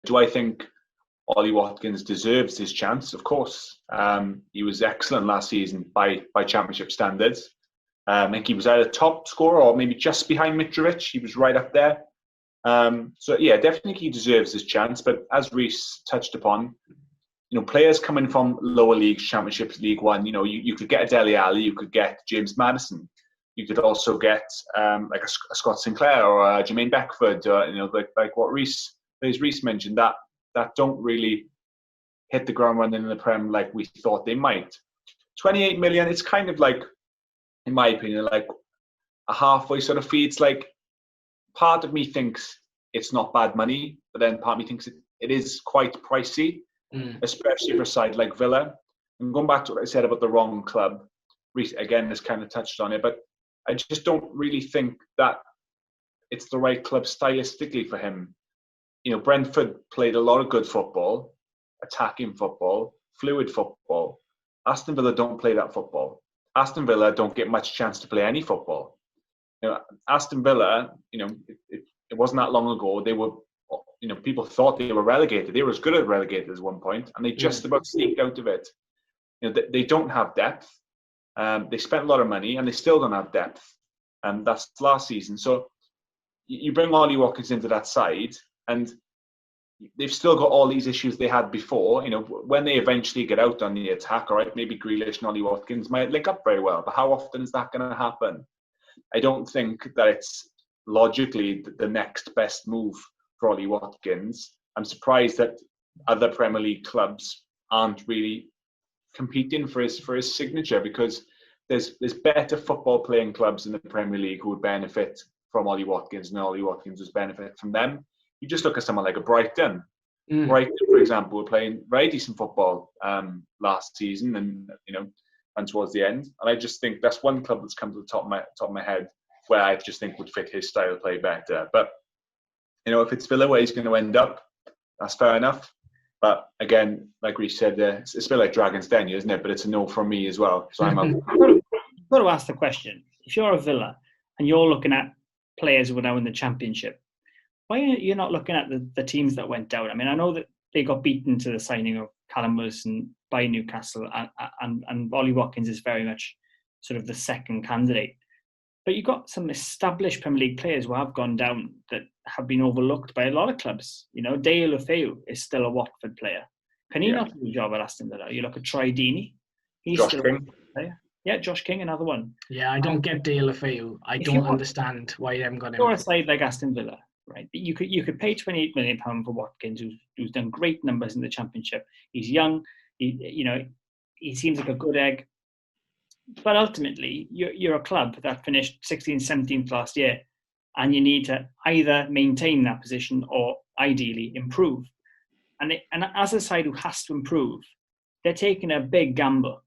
do I think Ollie Watkins deserves his chance? Of course. He was excellent last season by championship standards. I think he was either top scorer or maybe just behind Mitrovic. He was right up there. So yeah, definitely he deserves his chance. But as Reece touched upon, players coming from lower leagues, Championships, League One, you could get a Dele Alli, you could get James Maddison. You could also get like a Scott Sinclair or a Jermaine Beckford, like what Reece mentioned, that don't really hit the ground running in the Prem like we thought they might. 28 million, it's kind of like, in my opinion, like a halfway sort of fee. It's like, part of me thinks it's not bad money, but then part of me thinks it is quite pricey, especially for a side like Villa. And going back to what I said about the wrong club, Reece again has kind of touched on it, but I just don't really think that it's the right club stylistically for him. Brentford played a lot of good football, attacking football, fluid football. Aston Villa don't play that football. Aston Villa don't get much chance to play any football. Aston Villa, it wasn't that long ago, they were, people thought they were relegated. They were as good as relegated at one point, and they just about sneaked out of it. They don't have depth. They spent a lot of money and they still don't have depth. And that's last season. So you bring Ollie Watkins into that side and they've still got all these issues they had before. When they eventually get out on the attack, all right, maybe Grealish and Ollie Watkins might link up very well. But how often is that going to happen? I don't think that it's logically the next best move for Ollie Watkins. I'm surprised that other Premier League clubs aren't really competing for his signature, because there's better football playing clubs in the Premier League who would benefit from Ollie Watkins, and Ollie Watkins would benefit from them. You just look at someone like a Brighton. Brighton, for example, were playing very decent football last season, and towards the end. And I just think that's one club that's come to the top of my head where I just think would fit his style of play better. But if it's Villa where he's going to end up, that's fair enough. But again, like we said, it's a bit like Dragon's Den, isn't it? But it's a no from me as well. So I'm out. I've got to ask the question. If you're a Villa and you're looking at players who are now in the Championship, why are you not looking at the teams that went down? I mean, I know that they got beaten to the signing of Callum Wilson by Newcastle, and Ollie Watkins is very much sort of the second candidate. But you've got some established Premier League players who have gone down that have been overlooked by a lot of clubs. Dale Lefeu is still a Watford player. Can he not do a job at Aston Villa? You look at Troy Deeney. He's Josh still King. a Watford player. Yeah, Josh King, another one. Yeah, I don't get Dale Lefeu. I don't understand why they haven't got him. You're a side like Aston Villa, right? You could pay £28 million for Watkins, who's done great numbers in the Championship. He's young. He seems like a good egg. But ultimately, you're a club that finished 16th, 17th last year, and you need to either maintain that position or ideally improve. And as a side who has to improve, they're taking a big gamble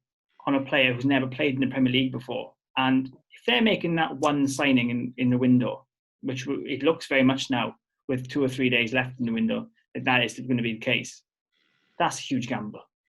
on a player who's never played in the Premier League before. And if they're making that one signing in the window, which it looks very much now with 2 or 3 days left in the window, that is going to be the case, that's a huge gamble.